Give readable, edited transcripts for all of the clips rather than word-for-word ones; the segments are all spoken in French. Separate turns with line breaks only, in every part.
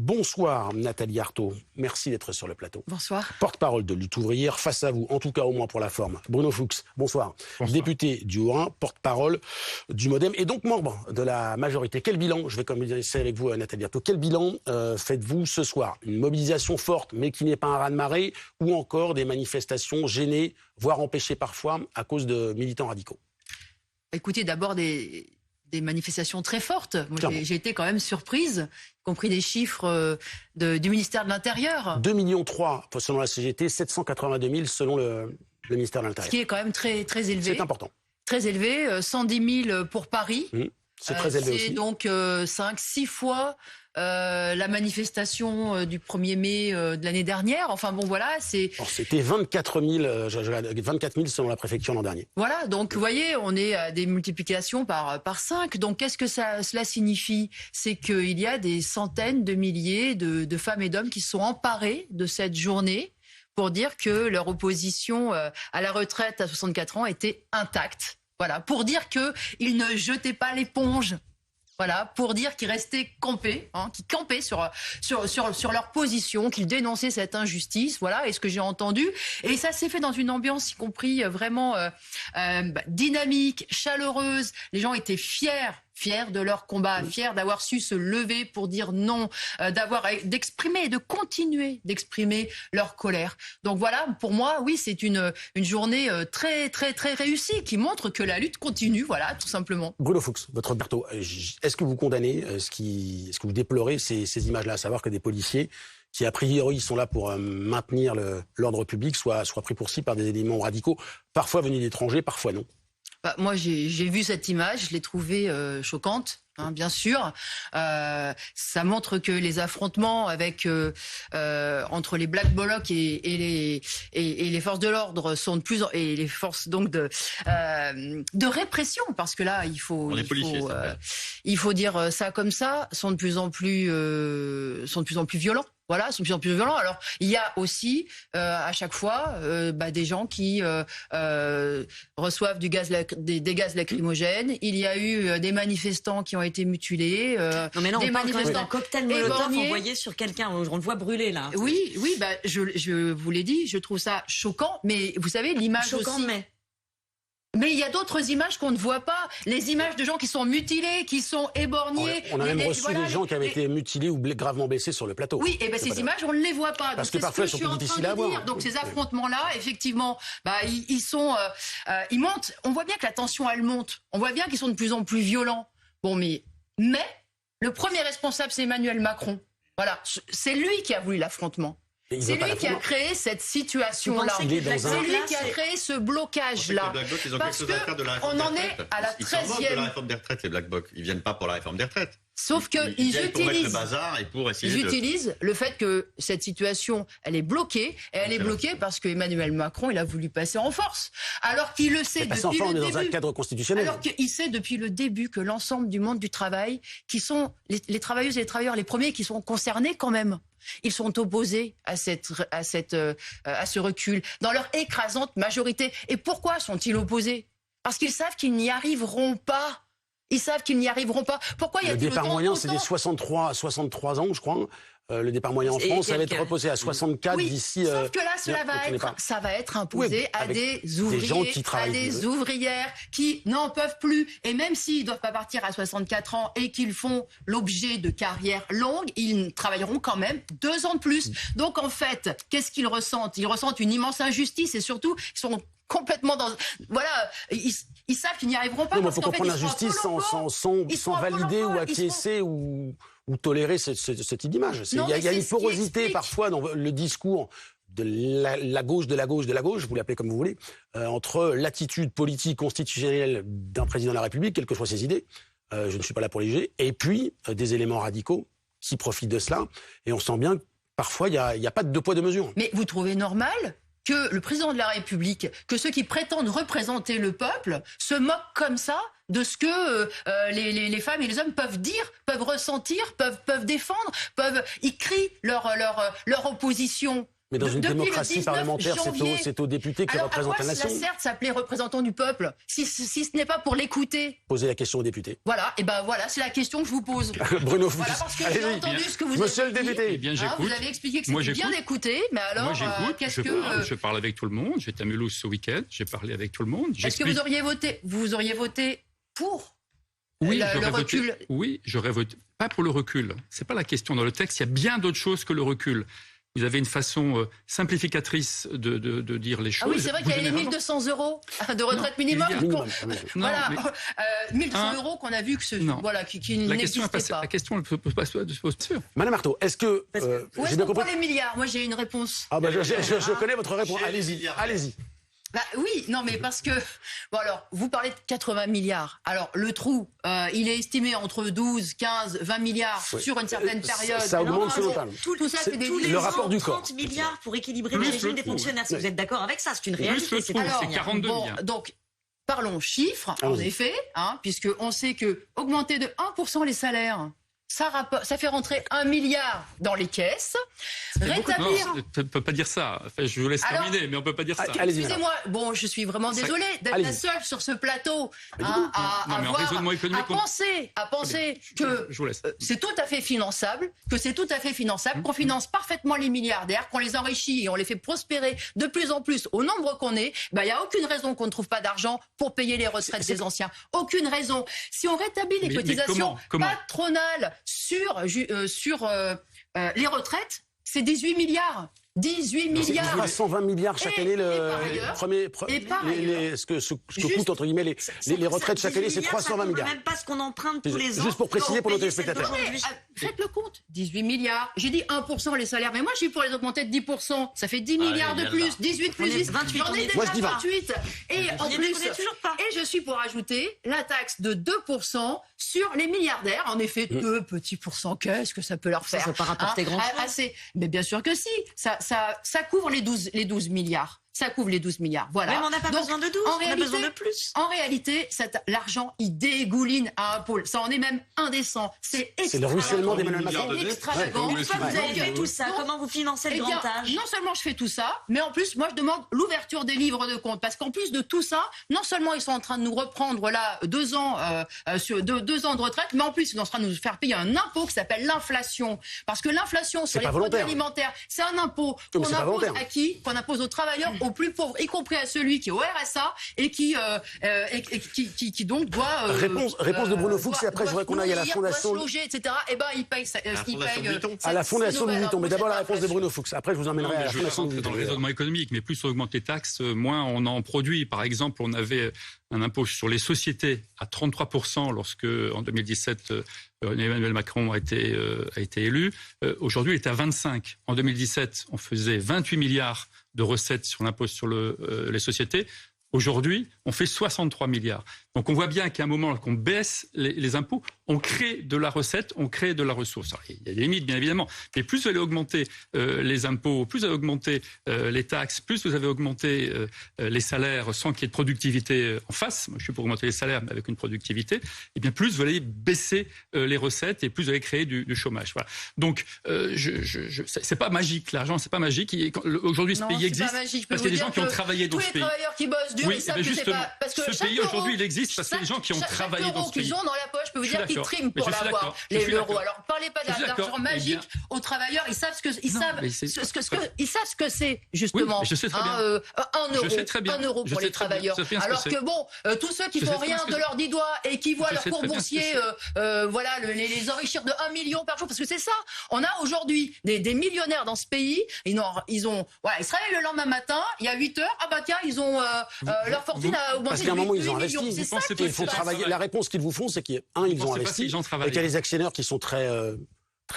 Bonsoir Nathalie Arthaud, merci d'être sur le plateau.
Bonsoir.
Porte-parole de Lutte ouvrière, face à vous, en tout cas au moins pour la forme, Bruno Fuchs, bonsoir. Député du Haut-Rhin, porte-parole du MoDem et donc membre de la majorité. Quel bilan, je vais commencer avec vous Nathalie Arthaud, quel bilan faites-vous ce soir? Une mobilisation forte mais qui n'est pas un raz-de-marée ou encore des manifestations gênées, voire empêchées parfois à cause de militants radicaux?
Écoutez, d'abord des manifestations très fortes. Moi, j'ai été quand même surprise, y compris des chiffres du ministère de l'Intérieur. 2,3 millions selon la CGT, 782 000 selon le ministère de l'Intérieur. Ce
qui
est quand même très, très élevé.
C'est important.
Très élevé, 110 000 pour Paris.
C'est très élevé aussi.
C'est donc 5-6 fois la manifestation du 1er mai de l'année dernière. Enfin bon, voilà, c'est...
C'était 24 000 selon la préfecture l'an dernier.
Voilà, donc vous voyez, on est à des multiplications par 5. Donc qu'est-ce que cela signifie? C'est qu'il y a des centaines de milliers de femmes et d'hommes qui sont emparés de cette journée pour dire que leur opposition à la retraite à 64 ans était intacte. Voilà, pour dire qu'ils ne jetaient pas l'éponge. Voilà, pour dire qu'ils restaient campés, qu'ils campaient sur leur position, qu'ils dénonçaient cette injustice. Voilà, et ce que j'ai entendu. Et ça s'est fait dans une ambiance, y compris vraiment dynamique, chaleureuse. Les gens étaient fiers de leur combat, fiers d'avoir su se lever pour dire non, d'exprimer, de continuer d'exprimer leur colère. Donc voilà, pour moi, oui, c'est une journée très, très, très réussie qui montre que la lutte continue, voilà, tout simplement.
Bruno Fuchs, votre berthaud, est-ce que vous condamnez, est-ce que vous déplorez ces images-là, à savoir que des policiers qui, a priori, sont là pour maintenir l'ordre public, soient pris pour cible par des éléments radicaux, parfois venus d'étrangers, parfois non?
Moi, j'ai vu cette image, je l'ai trouvée choquante, bien sûr. Ça montre que les affrontements entre les Black Blocs et les forces de l'ordre sont de plus en et les forces donc de répression, parce que là, il faut dire ça comme ça, sont de plus en plus violents. Voilà, sont de plus en plus violents. Alors, il y a aussi, à chaque fois, des gens qui reçoivent des gaz lacrymogènes. Il y a eu des manifestants qui ont été mutilés.
Non, mais là, on parle quand même d'un cocktail Molotov envoyé sur quelqu'un. On le voit brûler, là.
Oui, je vous l'ai dit, je trouve ça choquant. Mais vous savez, l'image
choquant,
aussi... Mais il y a d'autres images qu'on ne voit pas. Les images de gens qui sont mutilés, qui sont éborgnés.
On a même reçu des gens qui avaient été mutilés ou gravement blessés sur le plateau.
Oui, et ces images, on ne les voit pas.
Parce que parfois, elles sont plus difficiles à voir.
Donc ces affrontements-là, effectivement, ils montent. On voit bien que la tension, elle monte. On voit bien qu'ils sont de plus en plus violents. Bon, mais le premier responsable, c'est Emmanuel Macron. Voilà, c'est lui qui a voulu l'affrontement. C'est lui qui a créé cette situation-là. C'est lui qui a créé ce blocage-là.
Parce qu'on en est à la 13e. Ils s'en moquent de la réforme des retraites, les Black Blocs. Ils viennent pas pour la réforme des retraites.
Sauf qu'ils utilisent le fait que cette situation, elle est bloquée. Et elle est bloquée parce que Emmanuel Macron, il a voulu passer en force. Alors qu'il le sait depuis le début.
Dans un cadre constitutionnel.
Alors qu'il sait depuis le début que l'ensemble du monde du travail, qui sont les travailleuses et les travailleurs les premiers qui sont concernés quand même, ils sont opposés à ce recul dans leur écrasante majorité. Et pourquoi sont-ils opposés? Parce qu'ils savent qu'ils n'y arriveront pas. Ils savent qu'ils n'y arriveront pas. Pourquoi y a-t-il
le départ moyen, c'est des 63 ans, je crois. Le départ moyen en France, ça va être reposé à 64 d'ici...
Sauf que là, ça va être imposé à des ouvriers, gens qui travaillent, à des ouvrières qui n'en peuvent plus. Et même s'ils ne doivent pas partir à 64 ans et qu'ils font l'objet de carrières longues, ils travailleront quand même 2 ans de plus. Donc en fait, qu'est-ce qu'ils ressentent? Ils ressentent une immense injustice et surtout, ils sont complètement dans... Voilà, ils savent qu'ils n'y arriveront pas.
Il faut comprendre l'injustice sans valider ou acquiescer ou tolérer cette image. Il y a une porosité parfois dans le discours de la gauche, vous l'appelez comme vous voulez, entre l'attitude politique constitutionnelle d'un président de la République, quelles que soient ses idées, je ne suis pas là pour les juger, et puis des éléments radicaux qui profitent de cela. Et on sent bien que parfois il n'y a pas de deux poids, deux mesures.
Mais vous trouvez normal que le président de la République, que ceux qui prétendent représenter le peuple se moquent comme ça de ce que les femmes et les hommes peuvent dire, peuvent ressentir, peuvent défendre, ils crient leur opposition.
Mais dans une démocratie parlementaire, c'est aux députés qui représentent la nation.
Alors, à quoi ça s'appelait représentant du peuple, si ce n'est pas pour l'écouter?
Posez la question aux députés.
Voilà, et ben voilà, c'est la question que je vous pose.
Bruno Fuchs.
Voilà, parce que j'ai entendu ce que vous
Monsieur
avez
le député.
dit.
Bien, j'écoute.
Vous avez expliqué que c'était bien d'écouter, mais alors, qu'est-ce que...
Je parle avec tout le monde, j'étais à Mulhouse ce week-end, j'ai parlé avec tout le monde.
Est-ce que vous auriez voté pour le recul?
Oui, j'aurais voté. Pas pour le recul. C'est pas la question dans le texte. Il y a bien d'autres choses que le recul. Vous avez une façon simplificatrice de dire les choses.
Ah oui, c'est vrai qu'il y a les 1 200 € de retraite minimum. Voilà, 1 200 € qu'on a vu que qui n'existait pas.
La question ne peut pas se poser.
Madame Arthaud, est-ce que...
où est-ce qu'on prend les milliards? Moi, j'ai une réponse.
Ah bah, je connais votre réponse. Allez-y.
Bah oui, non mais parce que... Bon alors, vous parlez de 80 milliards. Alors, le trou, il est estimé entre 12, 15, 20 milliards sur une certaine période.
Ça augmente selon le
Tout ça, c'est
le
rapport du corps.
30 milliards pour équilibrer le régime des fonctionnaires. Si vous êtes d'accord avec ça, c'est une réalité.
C'est 42 milliards.
Donc, parlons chiffres, en effet, puisqu'on sait que augmenter de 1% les salaires... Ça fait rentrer 1 milliard dans les caisses. Rétablir...
Non, on ne peut pas dire ça. Enfin, je vous laisse terminer, mais on ne peut pas dire ça.
Excusez-moi, bon, je suis vraiment désolée d'être la seule sur ce plateau à penser que c'est tout à fait finançable, qu'on finance parfaitement les milliardaires, qu'on les enrichit et on les fait prospérer de plus en plus au nombre qu'on est. Il n'y a aucune raison qu'on ne trouve pas d'argent pour payer les retraites des anciens. Aucune raison. Si on rétablit les cotisations patronales sur les retraites, c'est 18 milliards. 18 milliards.
320 milliards chaque année. Ce que coûtent entre guillemets les retraites chaque année, c'est 320 milliards.
Même pas ce qu'on emprunte tous les ans.
Juste pour préciser pour nos téléspectateurs.
Faites le compte. 18 milliards. J'ai dit 1% les salaires, mais moi je suis pour les augmenter de 10%. Ça fait 10 milliards de plus. 18 plus 10, 28. J'en ai déjà 28. Et en plus, et je suis pour ajouter la taxe de 2% sur les milliardaires. En effet, 2 petits pourcents. Qu'est-ce que ça peut leur faire?
Ça ne va pas rapporter grand-chose.
Mais bien sûr que si. Ça couvre les 12 milliards. Ça couvre les 12 milliards. Voilà.
Mais on n'a pas besoin de 12, on a besoin de plus.
En réalité, l'argent, il dégouline à un pôle. Ça en est même indécent. C'est
le ruissellement d'Emmanuel Macron.
C'est extravagant.
Une fois que vous avez fait tout ça, comment vous financez le grand âge?
Non seulement je fais tout ça, mais en plus, moi, je demande l'ouverture des livres de compte. Parce qu'en plus de tout ça, non seulement ils sont en train de nous reprendre là 2 ans de retraite, mais en plus, ils sont en train de nous faire payer un impôt qui s'appelle l'inflation. Parce que l'inflation sur les produits alimentaires, c'est un impôt qu'on impose à qui? Qu'on impose aux travailleurs, aux plus pauvres, y compris à celui qui est au RSA et qui donc doit...
Réponse de Bruno Fuchs, et après je voudrais qu'on aille à la fondation...
Doit se loger, etc. Et ben il paye...
à la fondation Louis Vuitton. Mais d'abord la réponse de Bruno Fuchs. Après je vous emmènerai à la fondation Louis Vuitton.
Dans le raisonnement économique, mais plus on augmente les taxes, moins on en produit. Par exemple, on avait un impôt sur les sociétés à 33% lorsque, en 2017, Emmanuel Macron a été élu. Aujourd'hui, il est à 25%. En 2017, on faisait 28 milliards de recettes sur l'impôt sur les sociétés. Aujourd'hui, on fait 63 milliards. Donc on voit bien qu'à un moment qu'on baisse les impôts, on crée de la recette, on crée de la ressource. Alors, il y a des limites, bien évidemment, mais plus vous allez augmenter les impôts, plus vous allez augmenter les taxes, plus vous avez augmenté les salaires sans qu'il y ait de productivité en face. Moi, je suis pour augmenter les salaires, mais avec une productivité. Et bien plus vous allez baisser les recettes et plus vous allez créer du chômage. Voilà. Donc, c'est pas magique, l'argent, c'est pas magique. Aujourd'hui, ce pays existe parce qu'il y a des gens qui ont travaillé dans ce pays.
Tous les travailleurs qui bossent dur, ils savent que c'est pas... Parce que
ce pays aujourd'hui, il existe parce que les gens qui ont travaillé dans ce pays.
Qu'ils ont dans la poche, je peux vous dire qu'ils triment pour l'avoir, l'euro. Alors, parlez pas d'argent magique aux travailleurs. Ils savent ce que c'est, justement.
Je sais très bien.
1 euro pour les travailleurs. Alors que bon, tous ceux qui font rien de leurs 10 doigts et qui voient leur cours boursier, les enrichir de 1 million par jour, parce que c'est ça. On a aujourd'hui des millionnaires dans ce pays. Ils se réveillent le lendemain matin, il y a 8 heures. Ah bah tiens, ils ont leur fortune a augmenté.
Parce qu'à un moment, ils ont investi. C'est ça qu'il faut travailler. La réponse qu'ils vous font, c'est qu'ils ont investi. Et qu'il y a les actionnaires qui sont très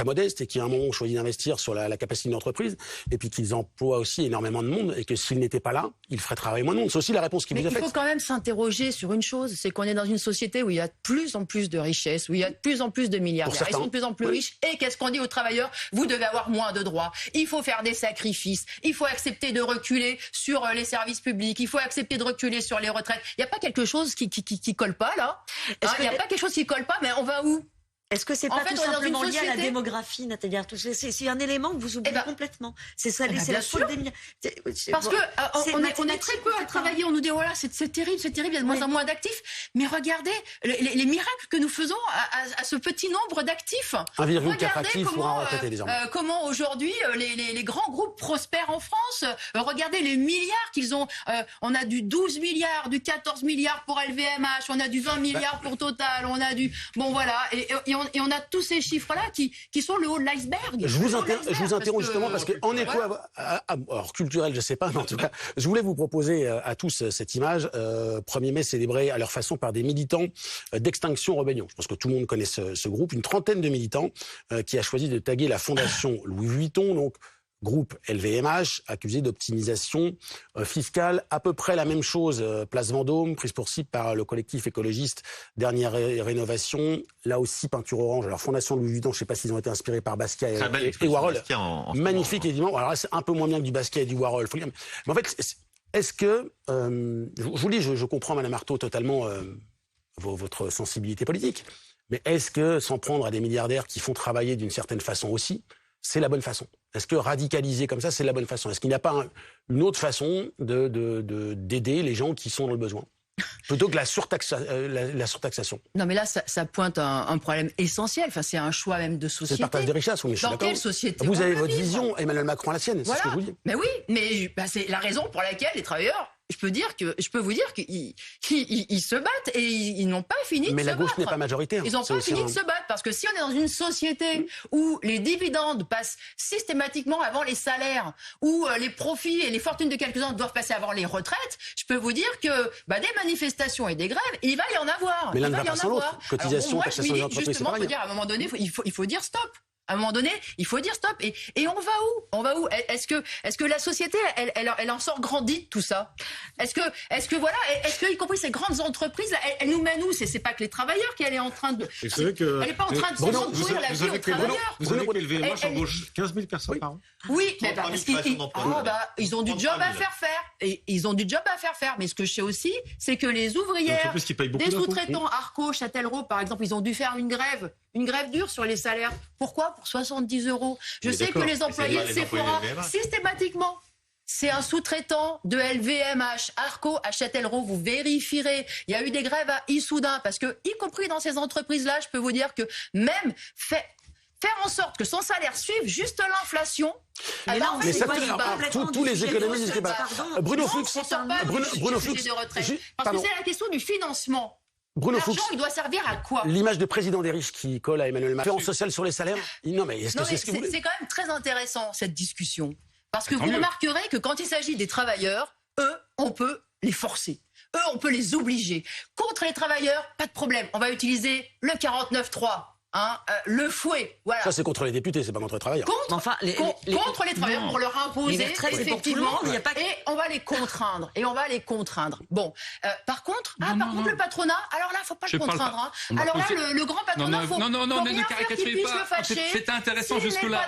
modestes et qui, à un moment, ont choisi d'investir sur la capacité d'une entreprise. Et puis qu'ils emploient aussi énormément de monde. Et que s'ils n'étaient pas là, ils feraient travailler moins de monde. C'est aussi la réponse qu'ils vous ont faite.
Il faut quand même s'interroger sur une chose. C'est qu'on est dans une société où il y a de plus en plus de richesses, où il y a de plus en plus de milliardaires. Ils sont de plus en plus riches. Et qu'est-ce qu'on dit aux travailleurs? Vous devez avoir moins de droits. Il faut faire des sacrifices. Il faut accepter de reculer sur les services publics. Il faut accepter de reculer sur les retraites. Il n'y a pas quelque chose qui colle pas, là? Il n'y a pas quelque chose qui colle pas, mais on va où?
Est-ce que c'est pas tout simplement lié à la démographie, Nathalie Arthaud? C'est un élément que vous oubliez complètement. C'est ça, c'est la faute des milliards.
Parce que on est très peu à travailler. On nous dit voilà, c'est terrible, il y a de moins en moins d'actifs. Mais regardez les miracles que nous faisons à ce petit nombre d'actifs.
1,4 actifs pour un retraité désormais.
Comment aujourd'hui les grands groupes prospèrent en France. Regardez les milliards qu'ils ont. On a du 12 milliards, du 14 milliards pour LVMH, on a du 20 milliards pour Total, on a du et on a tous ces chiffres-là qui sont le haut de l'iceberg.
Je vous interromps justement parce qu'en écho alors culturel, je sais pas, mais en tout cas, je voulais vous proposer à tous cette image. 1er mai célébré à leur façon par des militants d'Extinction Rebellion. Je pense que tout le monde connaît ce groupe. Une trentaine de militants qui a choisi de taguer la fondation Louis Vuitton, donc groupe LVMH, accusé d'optimisation fiscale. À peu près la même chose, place Vendôme, prise pour cible par le collectif écologiste Dernière Rénovation. Là aussi, peinture orange. Alors, Fondation Louis Vuitton, je ne sais pas s'ils ont été inspirés par Basquiat et Warhol. Magnifique, évidemment. Alors là, c'est un peu moins bien que du Basquiat et du Warhol. Faut dire. Mais en fait, est-ce que... je vous dis, je comprends, Madame Arthaud, totalement votre sensibilité politique. Mais est-ce que, sans prendre à des milliardaires qui font travailler d'une certaine façon aussi, c'est la bonne façon? Est-ce que radicaliser comme ça, c'est la bonne façon? Est-ce qu'il n'y a pas une autre façon d'aider les gens qui sont dans le besoin plutôt que la surtaxation?
Non, mais là, ça pointe un problème essentiel. Enfin, c'est un choix même de société.
C'est le partage des richesses, oui, je suis d'accord.
Dans quelle société
vous avez votre vision, Emmanuel Macron a la sienne, c'est ce que je vous dis.
Mais oui, mais c'est la raison pour laquelle les travailleurs, je peux vous dire qu'ils se battent et ils n'ont pas fini de se battre.
Mais la gauche n'est pas majoritaire.
Ils n'ont pas fini de se battre parce que si on est dans une société où les dividendes passent systématiquement avant les salaires, où les profits et les fortunes de quelques-uns doivent passer avant les retraites, je peux vous dire que des manifestations et des grèves, il va y en avoir.
Mais l'un ne va pas sans l'autre. Cotisation, taxation des entreprises, c'est pareil.
Justement, à un moment donné, il faut dire stop. À un moment donné, il faut dire stop. Et on va où? Est-ce que la société, elle en sort grandie de tout ça? Est-ce que y compris ces grandes entreprises, elles nous mènent où? C'est pas que les travailleurs qui elle est en train de. Elle n'est pas en train de s'encouvrir la vie aux travailleurs.
Vous savez que LVMH embauche 15 000 personnes par an.
Oui, mais parce qu'ils ont du job à faire faire. Et ils ont du job à faire faire. Mais ce que je sais aussi, c'est que les ouvrières, des sous-traitants, Arco, Châtellerault, par exemple, ils ont dû faire une grève dure sur les salaires. Pourquoi? Pour 70 €. Je sais que les employés de Sephora, systématiquement, c'est un sous-traitant de LVMH, Arco à Châtellerault. Vous vérifierez. Il y a eu des grèves à Issoudun parce que, y compris dans ces entreprises-là, je peux vous dire que même faire en sorte que son salaire suive juste l'inflation.
Mais tous les économistes disent Bruno Fuchs.
Parce que c'est la question du financement.
Bruno Fuchs,
il doit servir à quoi?
L'image de président des riches qui colle à Emmanuel Macron. Référence sociale sur les salaires? Non, mais est-ce que c'est ce que vous voulez?
C'est quand même très intéressant, cette discussion. Parce que vous remarquerez que quand il s'agit des travailleurs, eux, on peut les forcer. Eux, on peut les obliger. Contre les travailleurs, pas de problème. On va utiliser le 49.3. Le fouet, voilà.
Ça, c'est contre les députés, c'est pas contre les travailleurs.
Contre les travailleurs, pour leur imposer, effectivement, et on va les contraindre. Bon, par contre, le patronat, alors là, faut pas le contraindre. Alors là, le grand patronat, faut
ne caricaturez pas. C'est intéressant jusque-là.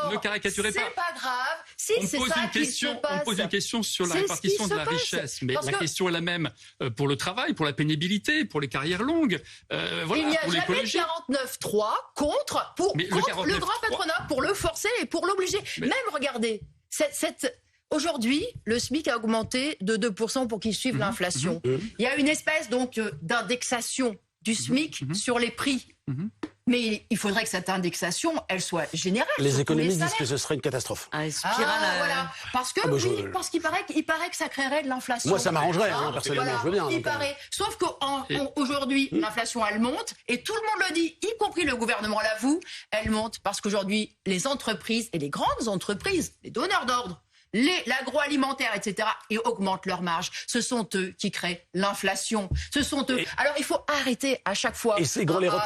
Ne caricaturez pas.
C'est pas grave. Si c'est ça qui se passe.
On pose une question sur la répartition de la richesse, mais la question est la même pour le travail, pour la pénibilité, pour les carrières longues, pour l'écologie.
Il n'y a jamais de 49.3 contre le grand patronat, pour le forcer et pour l'obliger. Même, regardez, aujourd'hui, le SMIC a augmenté de 2% pour qu'il suive l'inflation. Il y a une espèce donc d'indexation du SMIC sur les prix. Mais il faudrait que cette indexation, elle soit générale.
Les économistes disent que ce serait une catastrophe.
Voilà. Parce qu'il paraît que ça créerait de l'inflation.
Moi, ça m'arrangerait, personnellement, je veux bien.
Sauf qu'aujourd'hui, l'inflation, elle monte, et tout le monde le dit, y compris le gouvernement l'avoue, elle monte parce qu'aujourd'hui, les entreprises, et les grandes entreprises, les donneurs d'ordre, l'agroalimentaire, etc., ils augmentent leurs marges. Ce sont eux qui créent l'inflation. Ce sont eux. Alors, il faut arrêter à chaque fois.
Et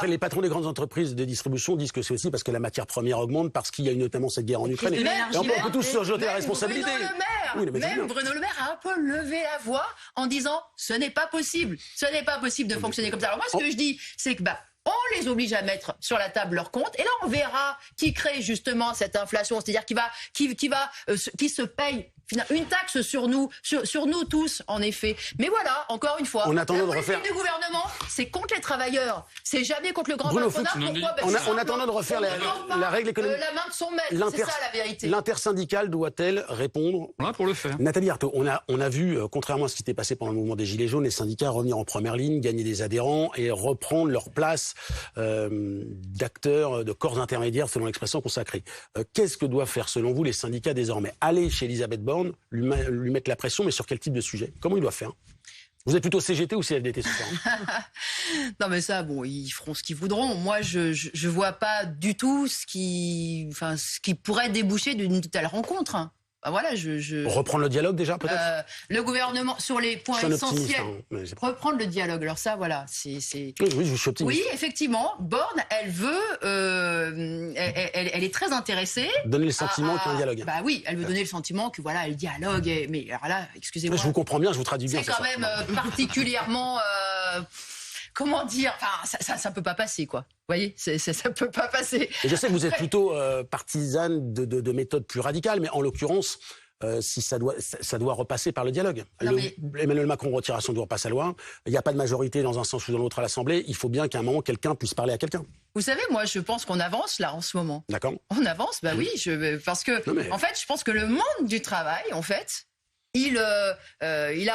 les patrons des grandes entreprises de distribution disent que c'est aussi parce que la matière première augmente, parce qu'il y a notamment cette guerre en Ukraine. Et on peut tous se jeter la responsabilité.
Bruno Le Maire a un peu levé la voix en disant ce n'est pas possible. Ce n'est pas possible de fonctionner comme ça. Alors moi, ce que je dis, c'est que on les oblige à mettre sur la table leurs comptes, et là on verra qui crée justement cette inflation, c'est-à-dire qui se paye Une taxe sur nous tous, en effet. Mais voilà, encore une fois,
la politique
du gouvernement, c'est contre les travailleurs. C'est jamais contre le grand patronat.
En attendant de refaire la règle économique.
La main de son maître, c'est ça la vérité.
L'intersyndicale doit-elle répondre?
Voilà pour le faire.
Nathalie Arthaud, on a vu, contrairement à ce qui s'était passé pendant le mouvement des Gilets jaunes, les syndicats revenir en première ligne, gagner des adhérents et reprendre leur place d'acteurs, de corps intermédiaires, selon l'expression consacrée. Qu'est-ce que doivent faire, selon vous, les syndicats désormais? Aller chez Elisabeth Borne, lui mettre la pression, mais sur quel type de sujet? Comment ils doivent faire? Vous êtes plutôt CGT ou CFDT ce soir?
Non mais ça, bon, ils feront ce qu'ils voudront. Moi, je vois pas du tout ce qui pourrait déboucher d'une telle rencontre. Voilà,
Reprendre le dialogue déjà, peut-être
le gouvernement, sur les points essentiels, reprendre le dialogue. Alors ça, voilà, c'est...
Oui, je suis optimiste.
Oui, effectivement, Borne, elle veut... elle est très intéressée...
Donner le sentiment qu'il y a un dialogue.
Bah oui, elle veut donner le sentiment que, voilà, elle dialogue. Mais alors là, excusez-moi...
Je vous comprends bien, je vous traduis bien.
C'est quand même particulièrement... comment dire, enfin, ça peut pas passer, quoi. Vous voyez, ça peut pas passer.
Et je sais que vous êtes plutôt partisane de méthodes plus radicales, mais en l'occurrence, si ça doit repasser par le dialogue. Emmanuel Macron retire son droit, passe à loi. Il n'y a pas de majorité dans un sens ou dans l'autre à l'Assemblée. Il faut bien qu'à un moment, quelqu'un puisse parler à quelqu'un.
Vous savez, moi, je pense qu'on avance là en ce moment.
D'accord.
On avance, bah oui, parce que, en fait, je pense que le monde du travail, en fait... Il a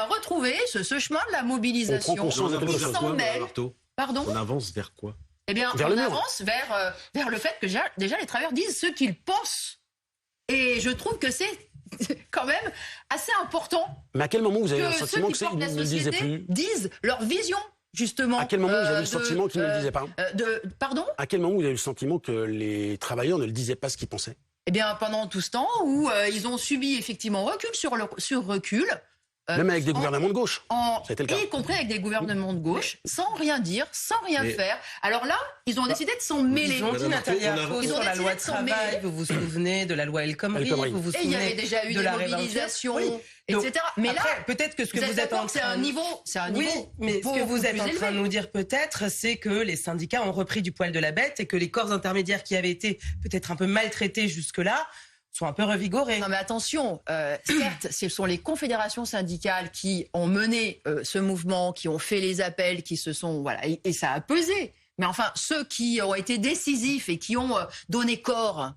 retrouvé ce chemin de la mobilisation.
On prend conscience de quelque
chose.
Pardon ?
On avance vers quoi ?
Eh bien, on avance vers le fait que déjà les travailleurs disent ce qu'ils pensent. Et je trouve que c'est quand même assez important.
Mais à quel moment vous avez le sentiment qu'ils ne le disaient plus ?
Disent leur vision, justement.
À quel moment vous avez le sentiment qu'ils ne le disaient pas ?
Pardon ?
À quel moment vous avez le sentiment que les travailleurs ne le disaient pas ce qu'ils pensaient ?
Eh bien, pendant tout ce temps où ils ont subi effectivement recul sur recul.
Même avec des gouvernements de gauche. C'était le cas.
Y compris avec des gouvernements de gauche, sans rien dire, sans rien faire. Alors là, ils ont décidé de s'en mêler.
Ils ont dit, Nathalie Arthaud, sur la loi travail, vous vous souvenez de la loi El Khomri, vous vous souvenez de la...
Et il y avait déjà eu des mobilisations, etc.
Mais là, peut-être que ce que vous êtes en train...
C'est un niveau...
Oui, mais ce que vous êtes en train de nous dire peut-être, c'est que les syndicats ont repris du poil de la bête et que les corps intermédiaires qui avaient été peut-être un peu maltraités jusque-là sont un peu revigorés.
Non mais attention, certes, ce sont les confédérations syndicales qui ont mené ce mouvement, qui ont fait les appels, qui se sont... Voilà, et ça a pesé. Mais enfin, ceux qui ont été décisifs et qui ont donné corps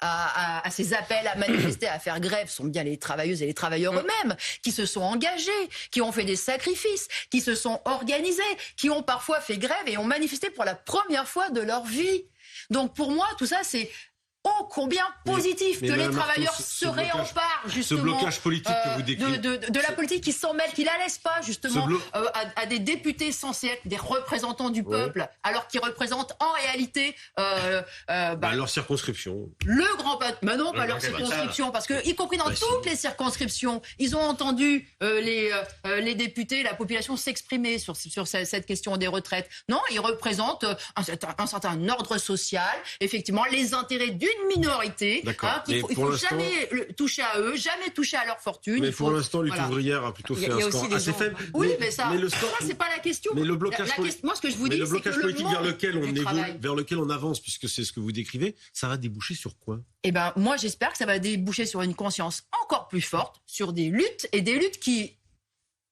à ces appels à manifester, à faire grève, sont bien les travailleuses et les travailleurs eux-mêmes, qui se sont engagés, qui ont fait des sacrifices, qui se sont organisés, qui ont parfois fait grève et ont manifesté pour la première fois de leur vie. Donc pour moi, tout ça, c'est... Oh, combien positif que les travailleurs se réemparent justement
ce blocage politique que vous décrivez,
de la politique qui s'en mêle, qui la laisse pas justement à des députés censés être des représentants du peuple, alors qu'ils représentent en réalité
leur circonscription.
Le grand patron, mais non, pas leur circonscription, parce que y compris dans toutes les circonscriptions, ils ont entendu les députés, la population s'exprimer sur cette question des retraites. Non, ils représentent un certain ordre social, effectivement, les intérêts d'une minorité, il faut jamais toucher à eux, jamais toucher à leur fortune.
Mais pour l'instant, lutte ouvrière a plutôt fait un score assez faible.
Oui, mais ça c'est pas la question.
Mais le blocage
moi, ce que je vous dis,
le blocage politique vers lequel on avance, puisque c'est ce que vous décrivez, ça va déboucher sur quoi ?
Eh ben, moi, j'espère que ça va déboucher sur une conscience encore plus forte, sur des luttes qui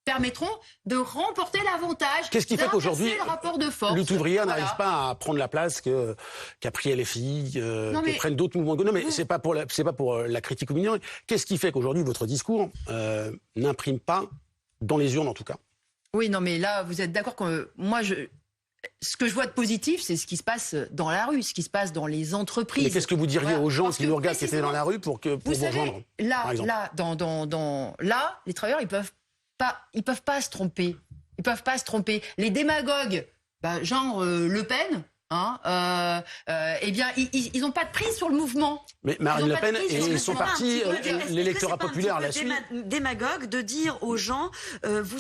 permettront de remporter l'avantage.
Qu'est-ce qui fait qu'aujourd'hui,
le rapport de force,
lutte ouvrière n'arrive pas à prendre la place qu'a pris LFI, que prennent d'autres mouvements. Non, mais c'est pas pour la critique ou minorité. Qu'est-ce qui fait qu'aujourd'hui votre discours n'imprime pas dans les urnes en tout cas ?
Oui, non, mais là, vous êtes d'accord que moi, ce que je vois de positif, c'est ce qui se passe dans la rue, ce qui se passe dans les entreprises.
Mais qu'est-ce que vous diriez aux gens qui nous regardent, qui étaient dans la rue, pour vous rejoindre ?
Là, les travailleurs, ils peuvent pas se tromper. Ils peuvent pas se tromper. Les démagogues, genre Le Pen, eh bien, ils n'ont pas de prise sur le mouvement.
Mais Marine Le Pen et son parti, l'électorat populaire la suit.
Démagogue de dire aux gens, vous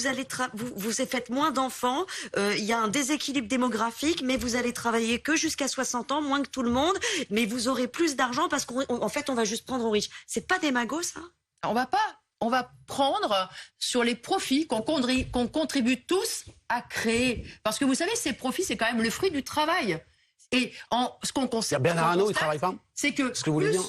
faites moins d'enfants, il y a un déséquilibre démographique, mais vous allez travailler que jusqu'à 60 ans, moins que tout le monde, mais vous aurez plus d'argent parce qu'en fait, on va juste prendre aux riches. C'est pas démago, ça ?
On va prendre sur les profits qu'on contribue tous à créer. Parce que vous savez, ces profits, c'est quand même le fruit du travail. Et ce qu'on constate...
Bernard Arnault, il ne travaille pas ?
C'est que...
Ce que vous voulez dire ?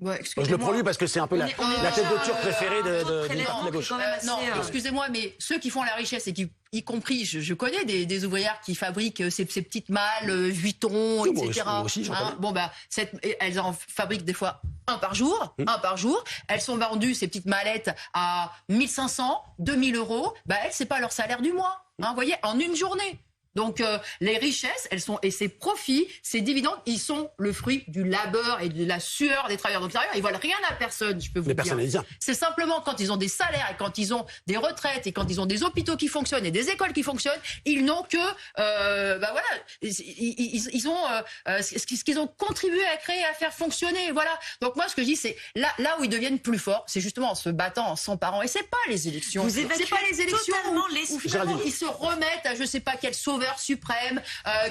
Ouais,
je le prends lui parce que c'est un peu la tête de turc préférée de la gauche.
Non, excusez-moi, mais ceux qui font la richesse et qui, y compris, je connais des ouvrières qui fabriquent ces petites malles, Vuitton, etc.
Moi aussi,
elles en fabriquent des fois un par jour. Elles sont vendues, ces petites mallettes, à 1500, 2000 euros. Elles, c'est pas leur salaire du mois. Vous voyez, en une journée. Donc les richesses, et ces profits, ces dividendes, ils sont le fruit du labeur et de la sueur des travailleurs. Donc ils volent rien à personne, je peux vous dire. C'est simplement quand ils ont des salaires et quand ils ont des retraites et quand ils ont des hôpitaux qui fonctionnent et des écoles qui fonctionnent, ils n'ont que ils ont ce qu'ils ont contribué à créer, à faire fonctionner. Voilà. Donc moi ce que je dis, c'est là où ils deviennent plus forts, c'est justement en se battant, en s'emparant. Et c'est pas les élections. C'est pas les élections où finalement ils se remettent à je sais pas quel sauveur suprême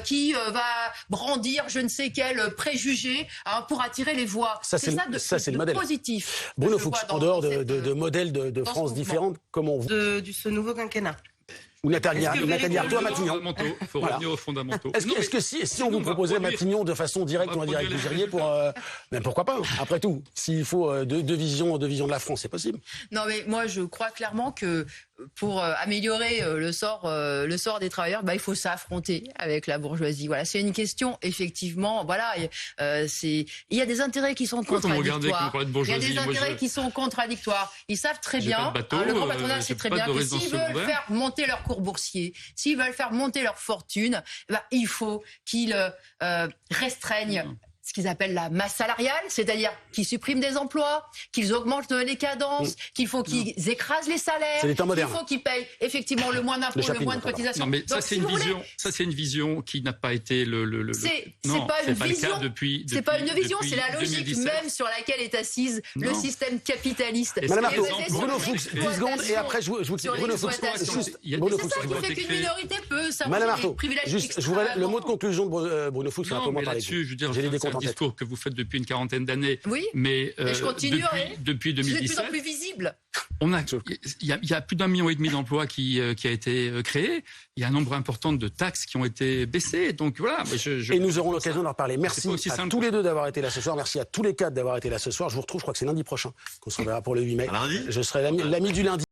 qui va brandir je ne sais quel préjugé pour attirer les voix.
Ça, c'est le modèle
positif.
Bruno Fuchs, en dehors de modèles de France différentes, comment vous...
de ce nouveau quinquennat.
Ou Nathalie Arthaud à Matignon.
Il faut revenir aux fondamentaux.
Est-ce que si on vous proposait Matignon de façon directe ou indirecte, vous iriez pour... pourquoi pas, après tout. S'il faut deux visions de la France, c'est possible.
Non, mais moi, je crois clairement que pour améliorer le sort des travailleurs, il faut s'affronter avec la bourgeoisie. Voilà, c'est une question, effectivement. Voilà, il y a des intérêts qui sont contradictoires. Il y a des intérêts qui sont contradictoires. Ils savent très bien, le grand patronat sait très bien que s'ils veulent faire monter leur cours boursier, s'ils veulent faire monter leur fortune, il faut qu'ils restreignent ce qu'ils appellent la masse salariale, c'est-à-dire qu'ils suppriment des emplois, qu'ils augmentent les cadences, qu'il faut qu'ils écrasent les salaires, qu'il faut qu'ils payent effectivement le moins d'impôts, le moins de cotisations.
Non, mais ça, c'est une vision qui n'a pas été
C'est pas une vision. C'est pas une vision, c'est la logique
2017.
même sur laquelle est assise le système capitaliste.
Madame Arthaud, Bruno Fuchs, 10 secondes et après je vous dis. Bruno Fuchs,
Bruno Fuchs, c'est ça qui fait qu'une minorité peut s'avoir des privilèges.
Juste, je voudrais le mot de conclusion de Bruno Fuchs.
Non, mais là-dessus, je veux dire, c'est un discours que vous faites depuis une quarantaine d'années.
Oui,
mais
je continuerai.
Depuis 2017.
Vous êtes de plus en plus visible.
Il y a plus d'1,5 million d'emplois qui a été créé. Il y a un nombre important de taxes qui ont été baissées. Donc voilà.
Et nous aurons l'occasion d'en reparler. Merci à tous les deux d'avoir été là ce soir. Merci à tous les quatre d'avoir été là ce soir. Je vous retrouve, je crois que c'est lundi prochain qu'on se reverra pour le 8 mai. Je serai l'ami du lundi.